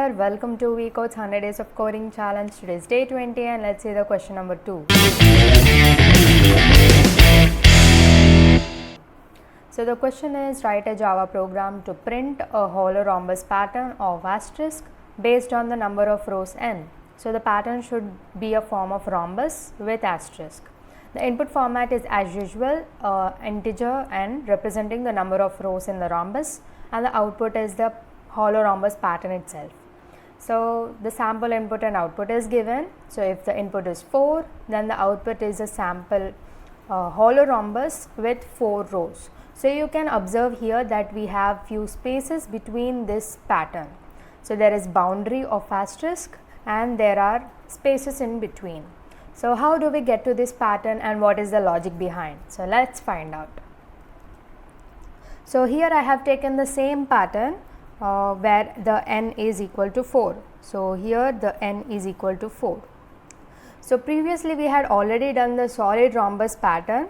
there, welcome to VCode's 100 Days of Coding Challenge. Today is day 20 and let's see the question number 2. So the question is, write a Java program to print a hollow rhombus pattern of asterisk based on the number of rows n. So the pattern should be a form of rhombus with asterisk. The input format is as usual integer and representing the number of rows in the rhombus, and the output is the hollow rhombus pattern itself. So the sample input and output is given. So if the input is 4, then the output is a sample hollow rhombus with 4 rows. So you can observe here that we have few spaces between this pattern. So there is boundary of asterisk and there are spaces in between. So how do we get to this pattern and what is the logic behind? So let's find out. So here I have taken the same pattern where the n is equal to 4. So here the n is equal to 4. So previously we had already done the solid rhombus pattern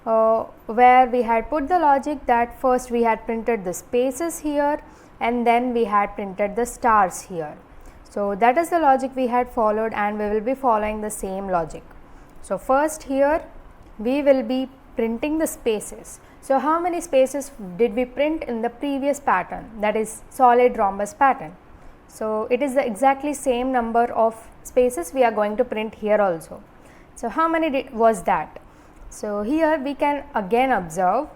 where we had put the logic that first we had printed the spaces here and then we had printed the stars here. So that is the logic we had followed, and we will be following the same logic. So first here we will be printing the spaces. So how many spaces did we print in the previous pattern, that is solid rhombus pattern? So it is the exactly same number of spaces we are going to print here also. So how many was that? So here we can again observe.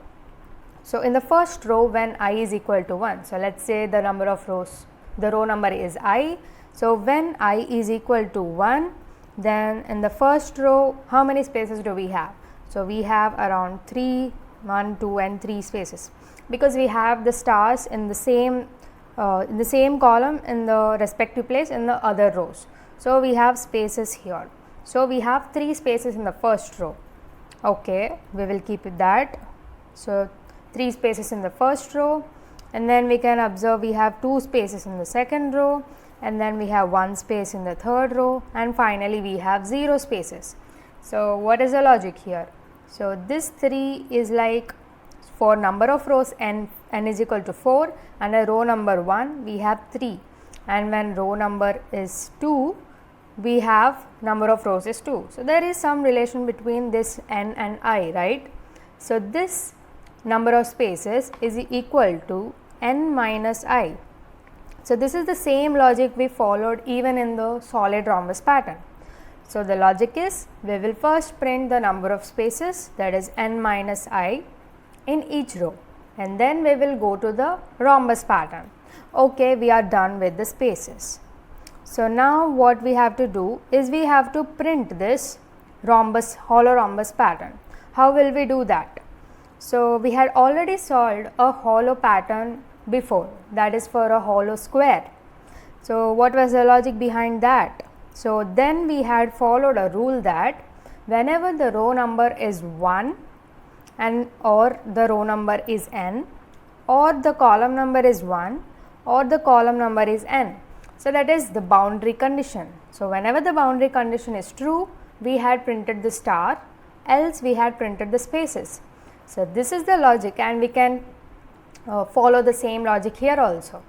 So in the first row when I is equal to 1, so let's say the number of rows, the row number is I. So when I is equal to 1, then in the first row how many spaces do we have? So we have around 3, 1, 2 and 3 spaces, because we have the stars in the same column in the respective place in the other rows. So we have spaces here. So we have 3 spaces in the first row. Okay, we will keep it that. So 3 spaces in the first row, and then we can observe we have 2 spaces in the second row, and then we have 1 space in the third row, and finally we have 0 spaces. So what is the logic here? So this 3 is like for number of rows n is equal to 4, and a row number 1 we have 3, and when row number is 2 we have number of rows is 2. So there is some relation between this n and I, right? So this number of spaces is equal to n minus I. So this is the same logic we followed even in the solid rhombus pattern. So the logic is, we will first print the number of spaces, that is n minus I, in each row, and then we will go to the rhombus pattern. Okay, we are done with the spaces. So now what we have to do is we have to print this hollow rhombus pattern. How will we do that? So we had already solved a hollow pattern before, that is for a hollow square. So what was the logic behind that? So then we had followed a rule that whenever the row number is 1 and or the row number is n, or the column number is 1 or the column number is n, so that is the boundary condition. So whenever the boundary condition is true, we had printed the star, else we had printed the spaces. So this is the logic, and we can follow the same logic here also.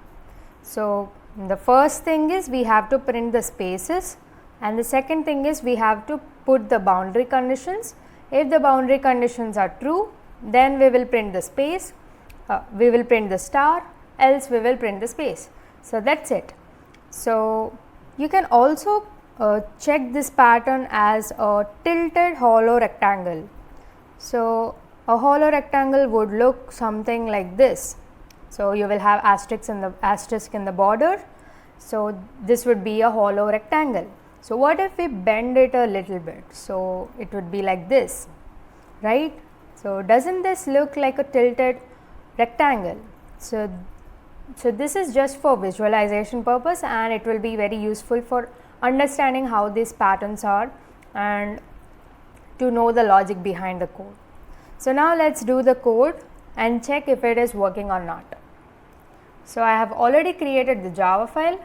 So the first thing is we have to print the spaces, and the second thing is we have to put the boundary conditions. If the boundary conditions are true, then we will print the space, we will print the star, else we will print the space. So that's it. So you can also check this pattern as a tilted hollow rectangle. So a hollow rectangle would look something like this. So you will have asterisk in the border. So this would be a hollow rectangle. So what if we bend it a little bit? So it would be like this, right? So doesn't this look like a tilted rectangle? So this is just for visualization purpose, and it will be very useful for understanding how these patterns are and to know the logic behind the code. So now let's do the code and check if it is working or not. So I have already created the Java file.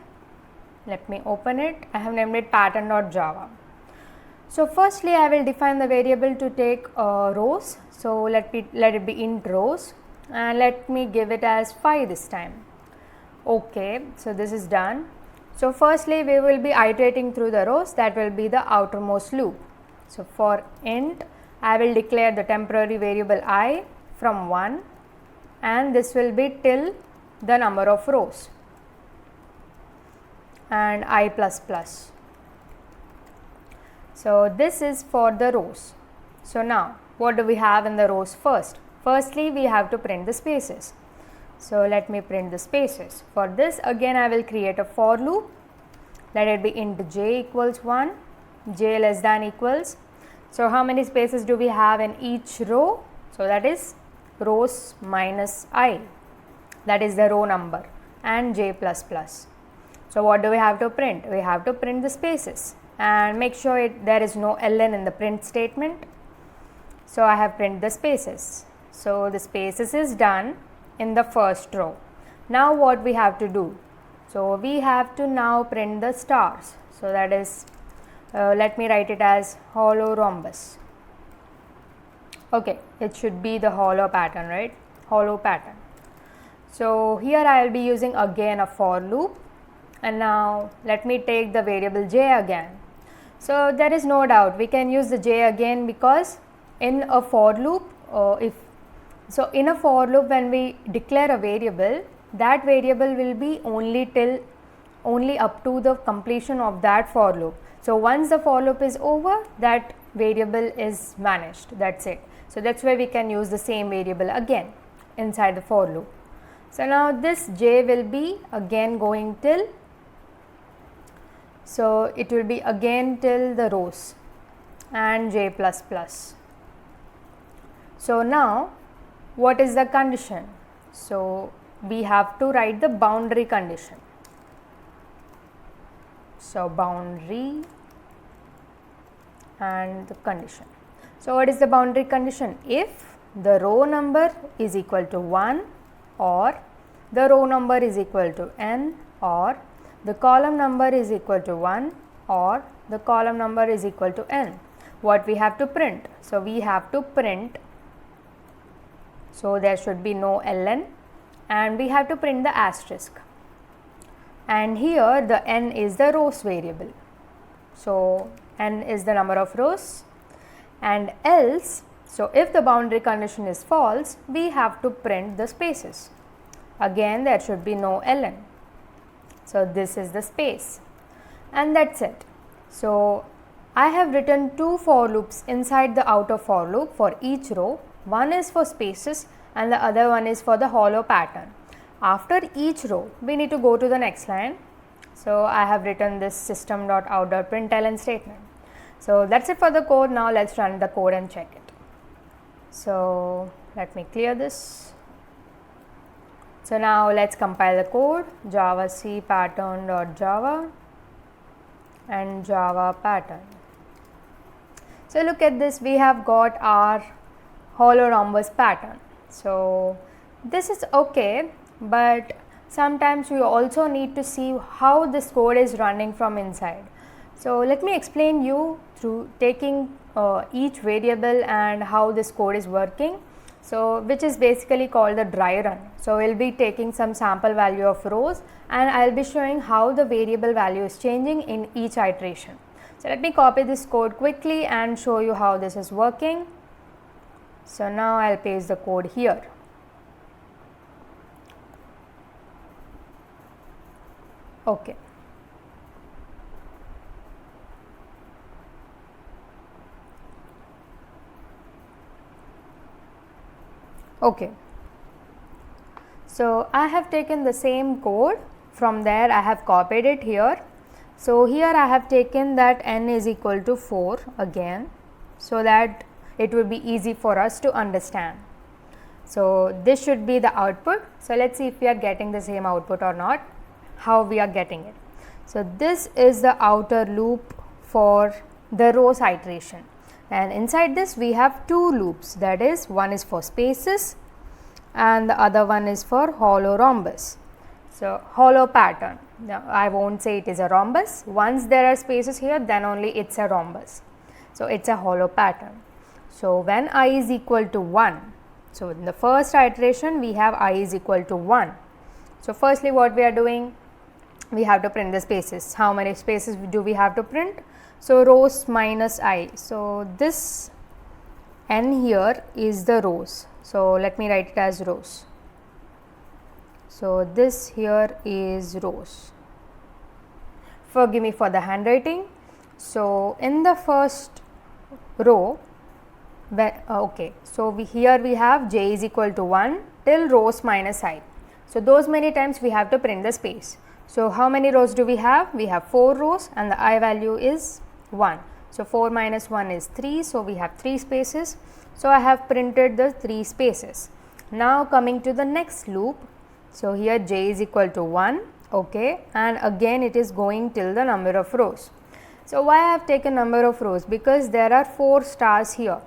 Let me open it. I have named it pattern.java. So firstly I will define the variable to take rows. So let it be int rows, and let me give it as 5 this time. Okay, so this is done. So firstly we will be iterating through the rows, that will be the outermost loop. So for int I will declare the temporary variable I from 1 and this will be till the number of rows and I plus plus. So this is for the rows. So now what do we have in the rows first? Firstly we have to print the spaces. So let me print the spaces. For this again I will create a for loop. Let it be int j equals 1, j less than equals. So how many spaces do we have in each row? So that is rows minus I, that is the row number, and j plus plus. So what do we have to print? We have to print the spaces and make sure there is no ln in the print statement. So I have printed the spaces. So the spaces is done in the first row. Now what we have to do? So we have to now print the stars. So that is let me write it as hollow rhombus. Okay, it should be the hollow pattern, right? Hollow pattern. So here I will be using again a for loop, and now let me take the variable j again. So there is no doubt we can use the j again, because in a for loop in a for loop when we declare a variable, that variable will be only up to the completion of that for loop. So once the for loop is over, that variable is vanished, that's it. So that's why we can use the same variable again inside the for loop. So now this j will be again going till, so it will be again till the rows and j plus plus. So now what is the condition? So we have to write the boundary condition. So boundary and the condition. So what is the boundary condition? If the row number is equal to 1, or the row number is equal to n, or the column number is equal to 1, or the column number is equal to n, what we have to print? So we have to print, so there should be no ln, and we have to print the asterisk, and here the n is the rows variable. So n is the number of rows, and else, so if the boundary condition is false, we have to print the spaces. Again there should be no ln. So this is the space, and that's it. So I have written two for loops inside the outer for loop for each row. One is for spaces and the other one is for the hollow pattern. After each row we need to go to the next line. So I have written this system.out.println statement. So that's it for the code. Now let's run the code and check it. So let me clear this. So now let's compile the code, java c pattern.java and java pattern. So look at this, we have got our hollow rhombus pattern. So this is okay, but sometimes we also need to see how this code is running from inside. So let me explain you through taking each variable and how this code is working. So which is basically called the dry run. So we'll be taking some sample value of rows and I'll be showing how the variable value is changing in each iteration. So let me copy this code quickly and show you how this is working. So now I'll paste the code here. Okay. Okay. So I have taken the same code, from there I have copied it here. So here I have taken that n is equal to 4 again, so that it will be easy for us to understand. So this should be the output. So let's see if we are getting the same output or not, how we are getting it. So this is the outer loop for the rows iteration, and inside this we have two loops, that is, one is for spaces and the other one is for hollow rhombus. So hollow pattern, now I won't say it is a rhombus. Once there are spaces here, then only it's a rhombus. So it's a hollow pattern. So when I is equal to 1, so in the first iteration we have I is equal to 1. So firstly what we are doing, we have to print the spaces. How many spaces do we have to print? So, rows minus I. So, this n here is the rows. So, let me write it as rows. So, this here is rows. Forgive me for the handwriting. So, in the first row, okay, so here we have j is equal to 1 till rows minus I. So, those many times we have to print the space. So, how many rows do we have? We have 4 rows and the I value is 1. So, 4 minus 1 is 3. So, we have 3 spaces. So, I have printed the 3 spaces. Now, coming to the next loop. So, here j is equal to 1, okay, and again it is going till the number of rows. So, why I have taken number of rows? Because there are 4 stars here.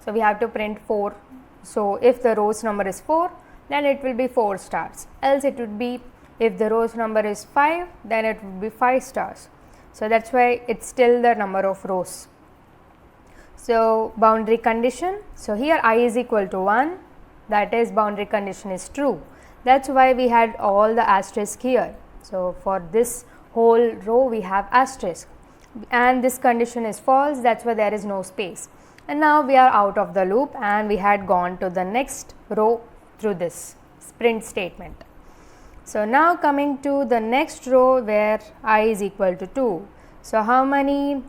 So, we have to print 4. So, if the rows number is 4, then it will be 4 stars, else it would be, if the rows number is 5, then it would be 5 stars. So, that is why it is still the number of rows. So, boundary condition. So, here I is equal to 1, that is boundary condition is true. That is why we had all the asterisk here. So, for this whole row we have asterisk and this condition is false, that is why there is no space. And now we are out of the loop and we had gone to the next row through this print statement. So, now coming to the next row where I is equal to 2. So, how many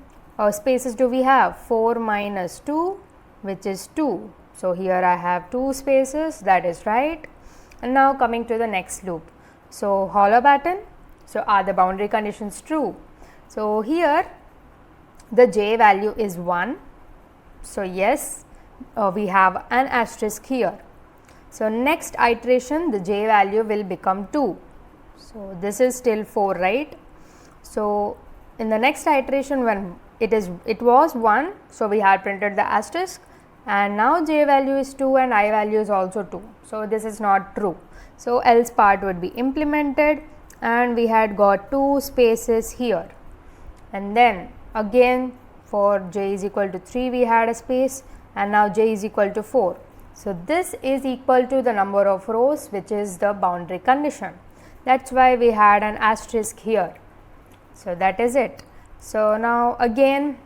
spaces do we have? 4 minus 2, which is 2. So, here I have 2 spaces, that is right. And now coming to the next loop. So, hollow pattern. So, are the boundary conditions true? So, here the j value is 1. So, yes, we have an asterisk here. So, next iteration the j value will become 2. So, this is still 4, right. So, in the next iteration when it was 1, so we had printed the asterisk, and now j value is 2 and I value is also 2. So, this is not true. So, else part would be implemented and we had got 2 spaces here, and then again for j is equal to 3 we had a space, and now j is equal to 4. So, this is equal to the number of rows, which is the boundary condition. That is why we had an asterisk here. So, that is it. So, now again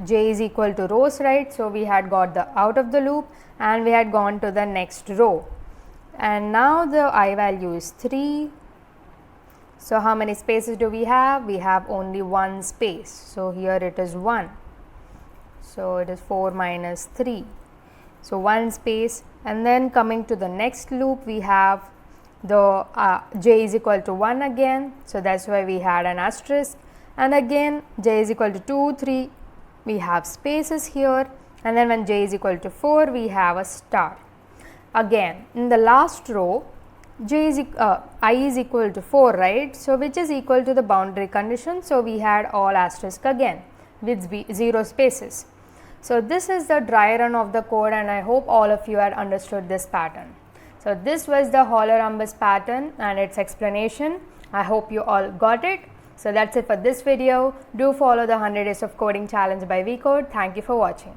j is equal to rows, right. So, we had got the out of the loop and we had gone to the next row, and now the I value is 3. So, how many spaces do we have? We have only 1 space. So, here it is 1. So, it is 4 minus 3. So, 1 space, and then coming to the next loop we have the j is equal to 1 again. So, that is why we had an asterisk, and again j is equal to 2, 3 we have spaces here, and then when j is equal to 4 we have a star. Again in the last row I is equal to 4, right. So, which is equal to the boundary condition. So, we had all asterisk again with 0 spaces. So, this is the dry run of the code, and I hope all of you had understood this pattern. So, this was the hollow rhombus pattern and its explanation. I hope you all got it. So, that is it for this video. Do follow the 100 Days of Coding Challenge by VCode. Thank you for watching.